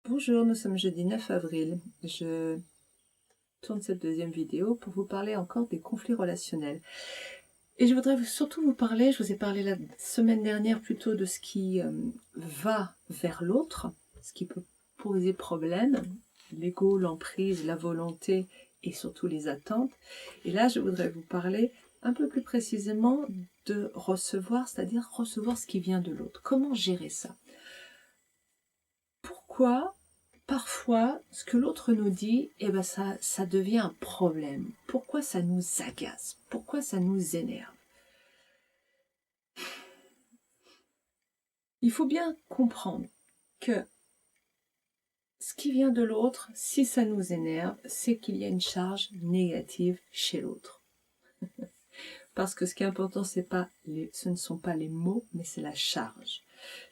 Bonjour, nous sommes jeudi 9 avril. Je tourne cette deuxième vidéo pour vous parler encore des conflits relationnels. Et je voudrais surtout vous parler, je vous ai parlé la semaine dernière plutôt de ce qui va vers l'autre, ce qui peut poser problème, l'ego, l'emprise, la volonté et surtout les attentes. Et là, je voudrais vous parler un peu plus précisément de recevoir, c'est-à-dire recevoir ce qui vient de l'autre. Comment gérer ça? Pourquoi parfois, ce que l'autre nous dit, ça devient un problème. Pourquoi ça nous agace? Pourquoi ça nous énerve? Il faut bien comprendre que ce qui vient de l'autre, si ça nous énerve, c'est qu'il y a une charge négative chez l'autre. Parce que ce qui est important, ce ne sont pas les mots, mais c'est la charge.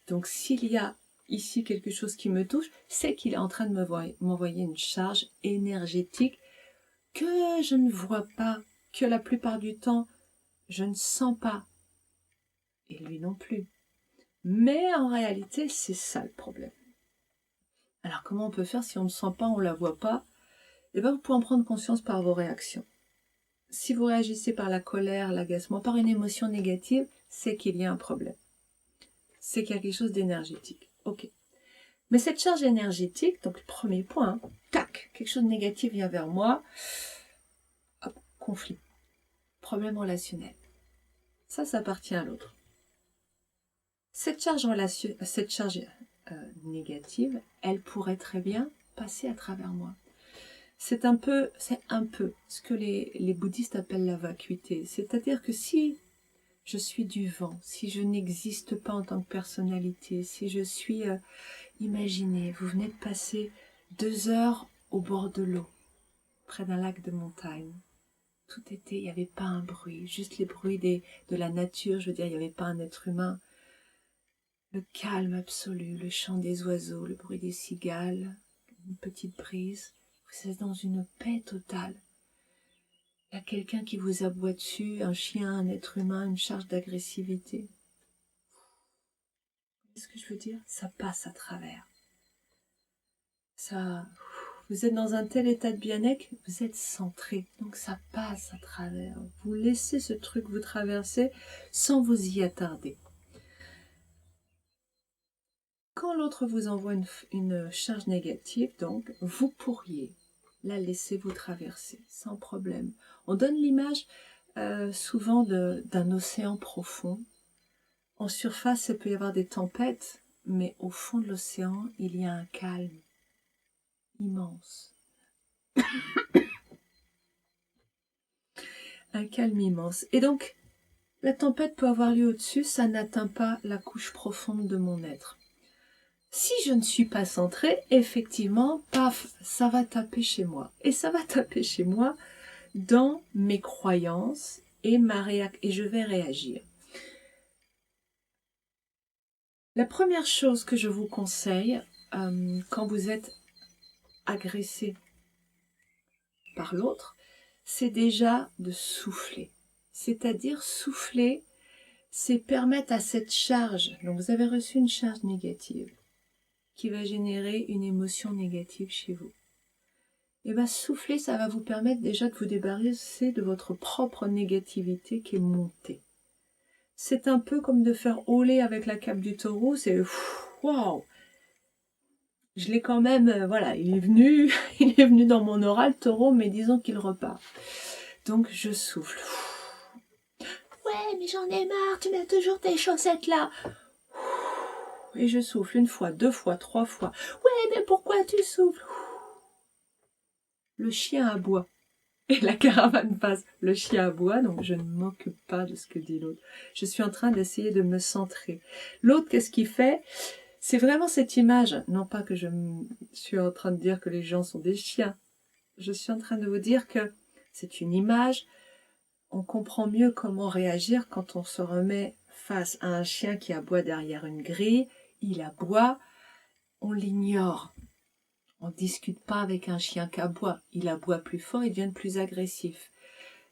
Donc s'il y a ici quelque chose qui me touche, c'est qu'il est en train de m'envoyer une charge énergétique que je ne vois pas, que la plupart du temps, je ne sens pas. Et lui non plus. Mais en réalité, c'est ça le problème. Alors comment on peut faire si on ne sent pas, on ne la voit pas? Eh bien, vous pouvez en prendre conscience par vos réactions. Si vous réagissez par la colère, l'agacement, par une émotion négative, c'est qu'il y a un problème. C'est qu'il y a quelque chose d'énergétique. Ok. Mais cette charge énergétique, donc le premier point, tac, quelque chose de négatif vient vers moi, hop, conflit, problème relationnel. Ça appartient à l'autre. Cette charge négative, elle pourrait très bien passer à travers moi. C'est un peu ce que les bouddhistes appellent la vacuité. C'est-à-dire que si je suis du vent, si je n'existe pas en tant que personnalité, si je suis... imaginez, vous venez de passer 2 heures au bord de l'eau, près d'un lac de montagne. Tout était, il n'y avait pas un bruit, juste les bruits de la nature, je veux dire, il n'y avait pas un être humain. Le calme absolu, le chant des oiseaux, le bruit des cigales, une petite brise. Vous êtes dans une paix totale. Il y a quelqu'un qui vous aboie dessus, un chien, un être humain, une charge d'agressivité. Qu'est-ce que je veux dire? Ça passe à travers. Vous êtes dans un tel état de bien-être, vous êtes centré, donc ça passe à travers. Vous laissez ce truc vous traverser sans vous y attarder. Quand l'autre vous envoie une charge négative, donc, vous pourriez la laisser vous traverser sans problème. On donne l'image souvent d'un océan profond. En surface, il peut y avoir des tempêtes, mais au fond de l'océan, il y a un calme immense. Un calme immense. Et donc, la tempête peut avoir lieu au-dessus, ça n'atteint pas la couche profonde de mon être. Si je ne suis pas centrée, effectivement, paf, ça va taper chez moi. Et ça va taper chez moi dans mes croyances et je vais réagir. La première chose que je vous conseille, quand vous êtes agressé par l'autre, c'est déjà de souffler. C'est-à-dire souffler, c'est permettre à cette charge, donc vous avez reçu une charge négative, qui va générer une émotion négative chez vous. Et bien souffler, ça va vous permettre déjà de vous débarrasser de votre propre négativité qui est montée. C'est un peu comme de faire auler avec la cape du taureau, c'est waouh. Je l'ai quand même, voilà, il est venu dans mon aura le taureau, mais disons qu'il repart. Donc je souffle. Ouais, mais j'en ai marre, tu mets toujours tes chaussettes là. Et je souffle 1 fois, 2 fois, 3 fois. Ouais, mais pourquoi tu souffles? Le chien aboie. Et la caravane passe. Le chien aboie, donc je ne m'occupe pas de ce que dit l'autre. Je suis en train d'essayer de me centrer. L'autre, qu'est-ce qu'il fait? C'est vraiment cette image. Non pas que je suis en train de dire que les gens sont des chiens. Je suis en train de vous dire que c'est une image. On comprend mieux comment réagir quand on se remet face à un chien qui aboie derrière une grille. Il aboie, on l'ignore. On ne discute pas avec un chien qui aboie. Il aboie plus fort, il devient plus agressif.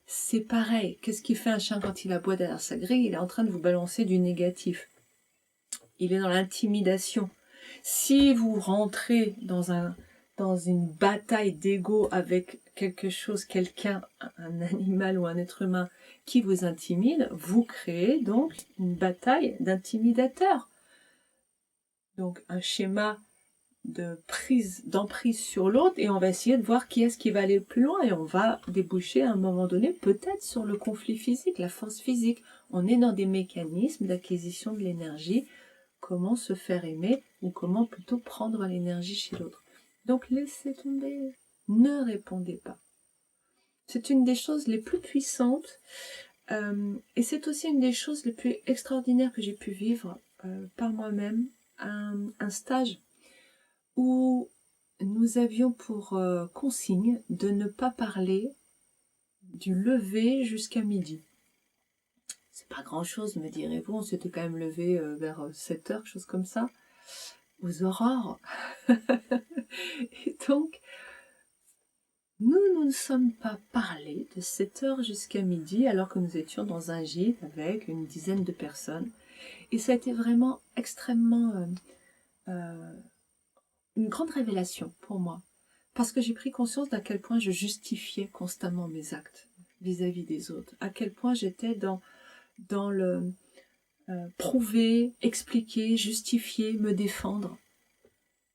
C'est pareil. Qu'est-ce qu'il fait un chien quand il aboie derrière sa grille? Il est en train de vous balancer du négatif. Il est dans l'intimidation. Si vous rentrez dans une bataille d'ego avec quelque chose, quelqu'un, un animal ou un être humain qui vous intimide, vous créez donc une bataille d'intimidateurs. Donc un schéma d'emprise sur l'autre, et on va essayer de voir qui est-ce qui va aller le plus loin, et on va déboucher à un moment donné peut-être sur le conflit physique, la force physique. On est dans des mécanismes d'acquisition de l'énergie, comment se faire aimer, ou comment plutôt prendre l'énergie chez l'autre. Donc laissez tomber, ne répondez pas. C'est une des choses les plus puissantes, et c'est aussi une des choses les plus extraordinaires que j'ai pu vivre par moi-même, un stage où nous avions pour consigne de ne pas parler du lever jusqu'à midi. C'est pas grand-chose, me direz-vous, on s'était quand même levé vers 7 heures, chose comme ça, aux aurores. Et donc, nous ne sommes pas parlé de 7 heures jusqu'à midi, alors que nous étions dans un gîte avec une dizaine de personnes. Et ça a été vraiment extrêmement une grande révélation pour moi. Parce que j'ai pris conscience d'à quel point je justifiais constamment mes actes vis-à-vis des autres. À quel point j'étais dans le prouver, expliquer, justifier, me défendre.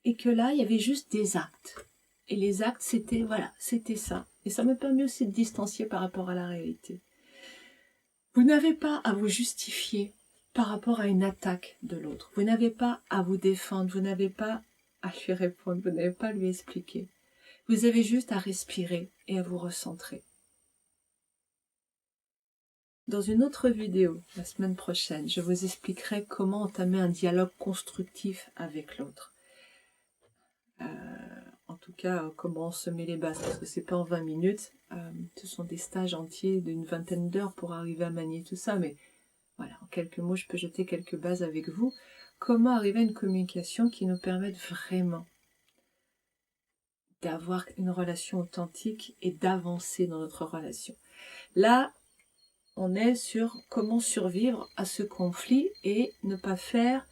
Et que là, il y avait juste des actes. Et les actes, c'était, voilà, c'était ça. Et ça me permet aussi de distancier par rapport à la réalité. Vous n'avez pas à vous justifier par rapport à une attaque de l'autre. Vous n'avez pas à vous défendre. Vous n'avez pas à lui répondre. Vous n'avez pas à lui expliquer. Vous avez juste à respirer et à vous recentrer. Dans une autre vidéo, la semaine prochaine, je vous expliquerai comment entamer un dialogue constructif avec l'autre. En tout cas, comment semer les bases, parce que c'est pas en 20 minutes. Ce sont des stages entiers d'une vingtaine d'heures pour arriver à manier tout ça. Mais voilà, en quelques mots, je peux jeter quelques bases avec vous. Comment arriver à une communication qui nous permette vraiment d'avoir une relation authentique et d'avancer dans notre relation. Là, on est sur comment survivre à ce conflit et ne pas faire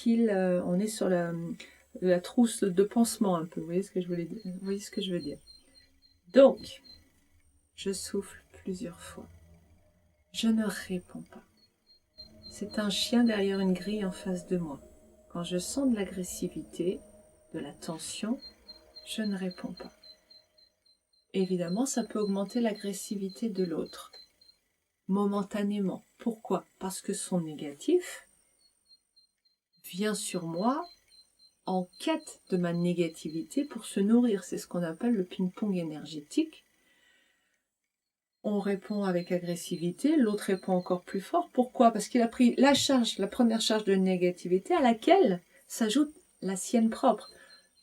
on est sur la trousse de pansement un peu. Vous voyez ce que je voulais dire? Vous voyez ce que je veux dire? Donc, je souffle plusieurs fois. Je ne réponds pas. C'est un chien derrière une grille en face de moi. Quand je sens de l'agressivité, de la tension, je ne réponds pas. Évidemment, ça peut augmenter l'agressivité de l'autre, momentanément. Pourquoi? Parce que son négatif vient sur moi en quête de ma négativité pour se nourrir. C'est ce qu'on appelle le ping-pong énergétique. On répond avec agressivité, l'autre répond encore plus fort. Pourquoi? Parce qu'il a pris la première charge de négativité à laquelle s'ajoute la sienne propre,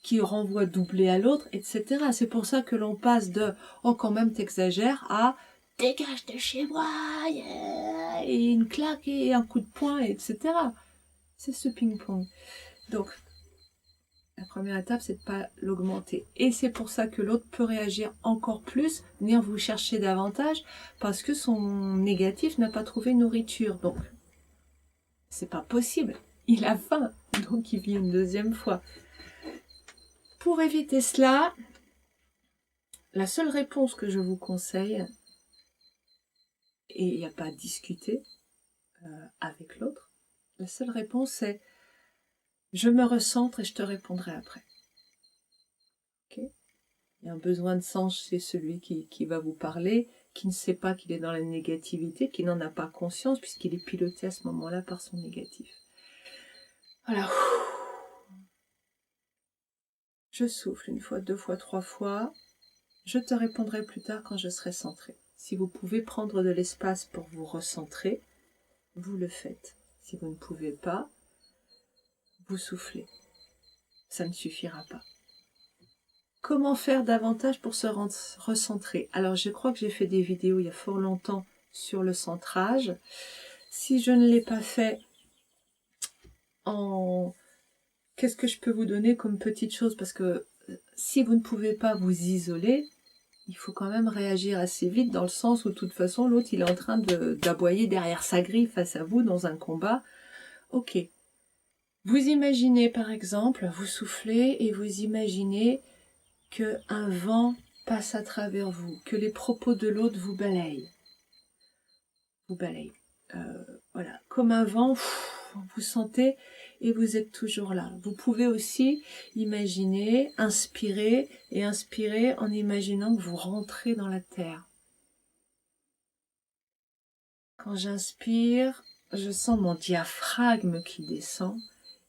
qui renvoie doublé à l'autre, etc. C'est pour ça que l'on passe de « oh quand même t'exagères » à « dégage de chez moi yeah !» et une claque et un coup de poing, etc. C'est ce ping-pong. Donc, la première étape, c'est de ne pas l'augmenter. Et c'est pour ça que l'autre peut réagir encore plus, venir vous chercher davantage, parce que son négatif n'a pas trouvé nourriture. Donc, c'est pas possible. Il a faim, donc il vient une deuxième fois. Pour éviter cela, la seule réponse que je vous conseille, et il n'y a pas à discuter avec l'autre, la seule réponse c'est « je me recentre et je te répondrai après ». Okay. Il y a un besoin de sens chez celui qui va vous parler, qui ne sait pas qu'il est dans la négativité, qui n'en a pas conscience puisqu'il est piloté à ce moment-là par son négatif. Voilà. Je souffle une fois, deux fois, trois fois. Je te répondrai plus tard quand je serai centré. Si vous pouvez prendre de l'espace pour vous recentrer, vous le faites. Si vous ne pouvez pas, vous soufflez. Ça ne suffira pas. Comment faire davantage pour se recentrer? Alors, je crois que j'ai fait des vidéos il y a fort longtemps sur le centrage. Si je ne l'ai pas fait, qu'est-ce que je peux vous donner comme petite chose? Parce que si vous ne pouvez pas vous isoler, il faut quand même réagir assez vite dans le sens où, de toute façon, l'autre, il est en train d'aboyer derrière sa grille face à vous dans un combat. Ok. Vous imaginez par exemple, vous soufflez et vous imaginez qu'un vent passe à travers vous, que les propos de l'autre vous balayent. Vous balayent. Voilà, comme un vent, vous sentez et vous êtes toujours là. Vous pouvez aussi imaginer, inspirer et inspirer en imaginant que vous rentrez dans la terre. Quand j'inspire, je sens mon diaphragme qui descend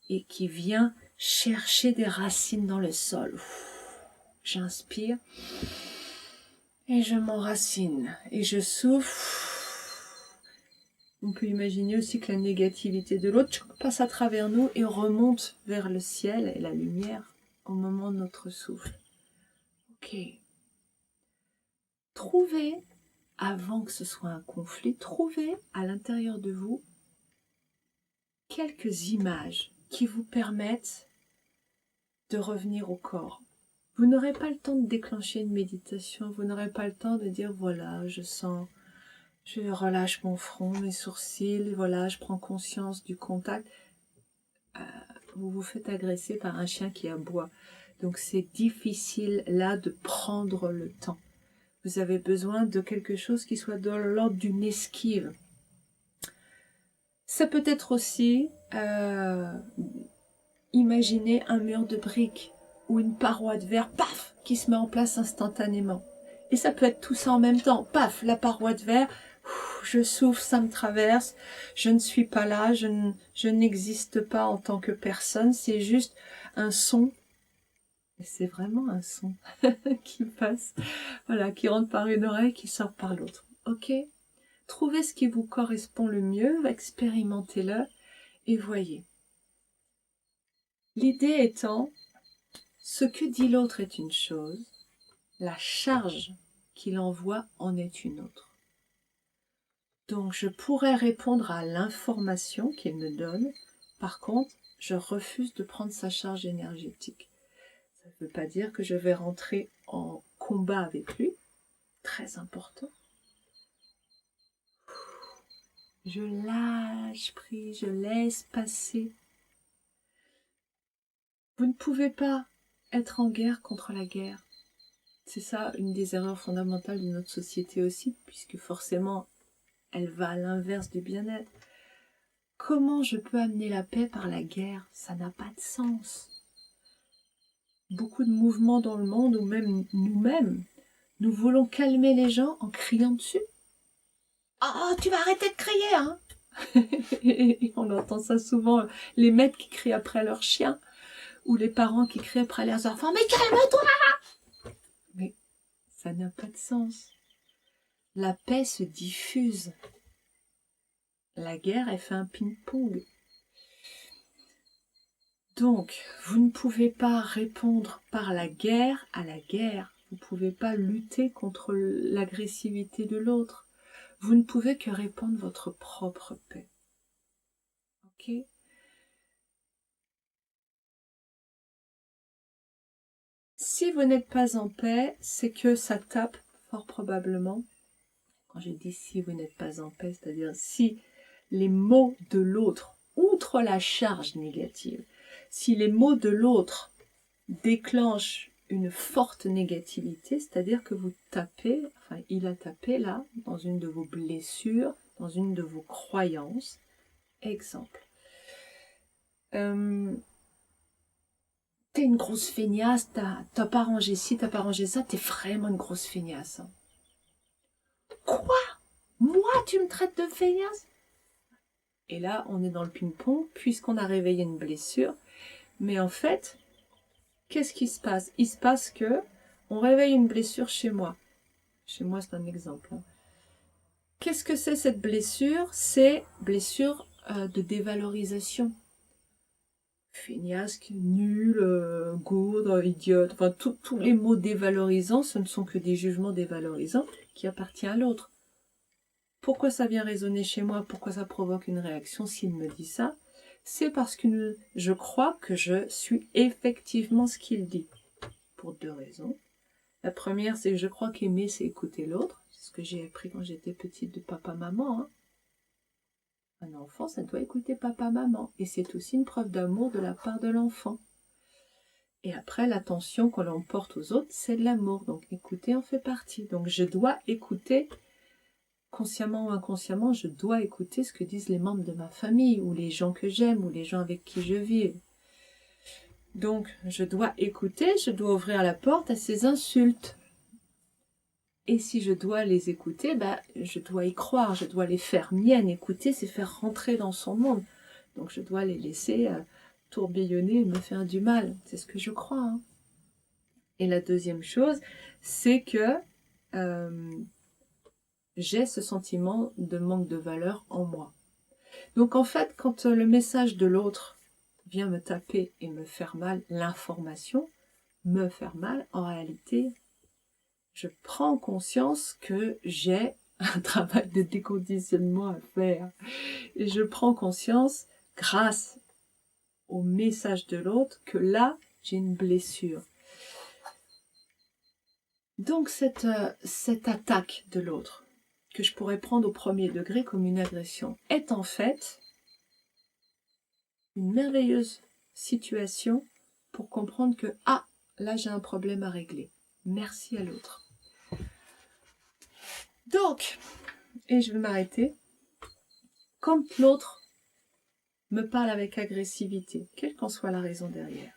et qui vient chercher des racines dans le sol. J'inspire et je m'enracine et je souffle. On peut imaginer aussi que la négativité de l'autre passe à travers nous et remonte vers le ciel et la lumière au moment de notre souffle. Ok. Trouvez, avant que ce soit un conflit, trouvez à l'intérieur de vous quelques images qui vous permettent de revenir au corps. Vous n'aurez pas le temps de déclencher une méditation, vous n'aurez pas le temps de dire voilà, je sens, je relâche mon front, mes sourcils, voilà, je prends conscience du contact. Vous vous faites agresser par un chien qui aboie. Donc c'est difficile là de prendre le temps. Vous avez besoin de quelque chose qui soit de l'ordre d'une esquive. Ça peut être aussi imaginer un mur de briques ou une paroi de verre, paf, qui se met en place instantanément. Et ça peut être tout ça en même temps. Paf, la paroi de verre, je souffle, ça me traverse, je ne suis pas là, je n'existe pas en tant que personne, c'est juste un son. Et c'est vraiment un son qui passe, voilà, qui rentre par une oreille, qui sort par l'autre. Ok ? Trouvez ce qui vous correspond le mieux, expérimentez-le et voyez. L'idée étant, ce que dit l'autre est une chose, la charge qu'il envoie en est une autre. Donc je pourrais répondre à l'information qu'il me donne, par contre, je refuse de prendre sa charge énergétique. Ça ne veut pas dire que je vais rentrer en combat avec lui, très important. Je lâche prise, je laisse passer. Vous ne pouvez pas être en guerre contre la guerre. C'est ça une des erreurs fondamentales de notre société aussi, puisque forcément, elle va à l'inverse du bien-être. Comment je peux amener la paix par la guerre? Ça n'a pas de sens. Beaucoup de mouvements dans le monde, ou même nous-mêmes, nous voulons calmer les gens en criant dessus. « Oh, tu vas arrêter de crier, hein !» Et on entend ça souvent, les maîtres qui crient après leurs chiens, ou les parents qui crient après leurs enfants « Mais calme-toi !» Mais ça n'a pas de sens. La paix se diffuse. La guerre, elle fait un ping-pong. Donc, vous ne pouvez pas répondre par la guerre à la guerre. Vous ne pouvez pas lutter contre l'agressivité de l'autre. Vous ne pouvez que répandre votre propre paix. Ok ? Si vous n'êtes pas en paix, c'est que ça tape fort probablement. Quand je dis si vous n'êtes pas en paix, c'est-à-dire si les mots de l'autre, outre la charge négative, si les mots de l'autre déclenchent une forte négativité, c'est-à-dire que vous tapez, enfin il a tapé là, dans une de vos blessures, dans une de vos croyances. Exemple. T'es une grosse feignasse, t'as pas rangé ci, t'as pas rangé ça, t'es vraiment une grosse feignasse. Quoi? Moi, tu me traites de feignasse? Et là, on est dans le ping-pong, puisqu'on a réveillé une blessure. Mais en fait, qu'est-ce qui se passe? Il se passe que on réveille une blessure chez moi. Chez moi, c'est un exemple. Qu'est-ce que c'est cette blessure? C'est blessure de dévalorisation. Feignasque, nul, gourde, idiote, enfin tous les mots dévalorisants, ce ne sont que des jugements dévalorisants qui appartiennent à l'autre. Pourquoi ça vient résonner chez moi? Pourquoi ça provoque une réaction s'il me dit ça? C'est parce que je crois que je suis effectivement ce qu'il dit. Pour deux raisons. La première, c'est que je crois qu'aimer, c'est écouter l'autre. C'est ce que j'ai appris quand j'étais petite de papa-maman. Hein. Un enfant, ça doit écouter papa, maman. Et c'est aussi une preuve d'amour de la part de l'enfant. Et après, l'attention que l'on porte aux autres, c'est de l'amour. Donc écouter en fait partie. Donc je dois écouter, consciemment ou inconsciemment, je dois écouter ce que disent les membres de ma famille, ou les gens que j'aime, ou les gens avec qui je vis. Donc je dois écouter, je dois ouvrir la porte à ces insultes. Et si je dois les écouter, je dois y croire, je dois les faire miennes. Écouter, c'est faire rentrer dans son monde. Donc je dois les laisser tourbillonner et me faire du mal. C'est ce que je crois. Hein. Et la deuxième chose, c'est que j'ai ce sentiment de manque de valeur en moi. Donc en fait, quand le message de l'autre vient me taper et me faire mal, l'information me faire mal, en réalité, je prends conscience que j'ai un travail de déconditionnement à faire. Et je prends conscience, grâce au message de l'autre, que là, j'ai une blessure. Donc cette attaque de l'autre, que je pourrais prendre au premier degré comme une agression, est en fait une merveilleuse situation pour comprendre que, ah, là j'ai un problème à régler. Merci à l'autre. Donc, et je vais m'arrêter, quand l'autre me parle avec agressivité, quelle qu'en soit la raison derrière,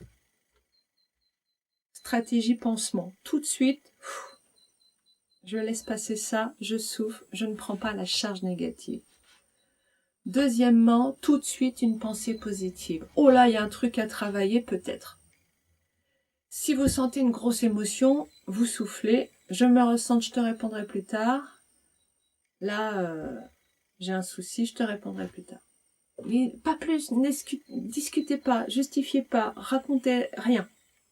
stratégie pansement, tout de suite, je laisse passer ça, je souffle, je ne prends pas la charge négative. Deuxièmement, tout de suite une pensée positive. Oh là, il y a un truc à travailler peut-être. Si vous sentez une grosse émotion, vous soufflez, je me ressens, je te répondrai plus tard. Là, j'ai un souci, je te répondrai plus tard. Mais pas plus, discutez pas, justifiez pas, racontez rien.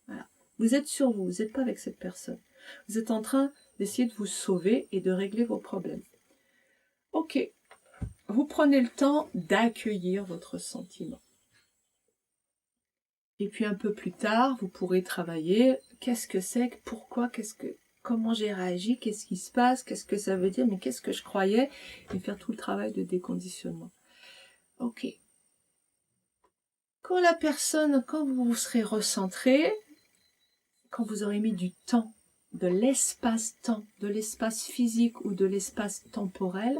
Voilà. Vous êtes sur vous, vous n'êtes pas avec cette personne. Vous êtes en train d'essayer de vous sauver et de régler vos problèmes. Ok, vous prenez le temps d'accueillir votre sentiment. Et puis un peu plus tard, vous pourrez travailler, qu'est-ce que c'est, pourquoi, comment j'ai réagi, qu'est-ce qui se passe, qu'est-ce que ça veut dire, mais qu'est-ce que je croyais, et faire tout le travail de déconditionnement. Ok. Quand vous vous serez recentré, quand vous aurez mis du temps, de l'espace-temps, de l'espace physique ou de l'espace temporel,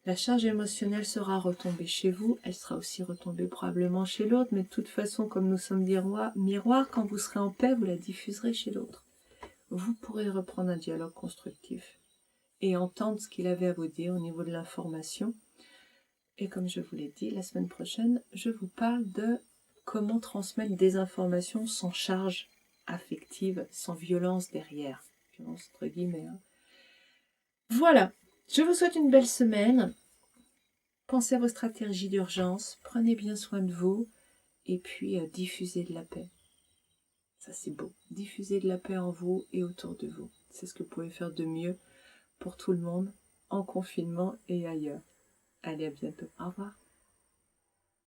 la charge émotionnelle sera retombée chez vous, elle sera aussi retombée probablement chez l'autre, mais de toute façon, comme nous sommes miroirs, quand vous serez en paix, vous la diffuserez chez l'autre. Vous pourrez reprendre un dialogue constructif et entendre ce qu'il avait à vous dire au niveau de l'information. Et comme je vous l'ai dit, la semaine prochaine, je vous parle de comment transmettre des informations sans charge affective, sans violence derrière. Violence entre guillemets. Hein. Voilà, je vous souhaite une belle semaine. Pensez à vos stratégies d'urgence, prenez bien soin de vous et puis diffusez de la paix. Ça c'est beau, diffusez de la paix en vous et autour de vous. C'est ce que vous pouvez faire de mieux pour tout le monde, en confinement et ailleurs. Allez, à bientôt. Au revoir.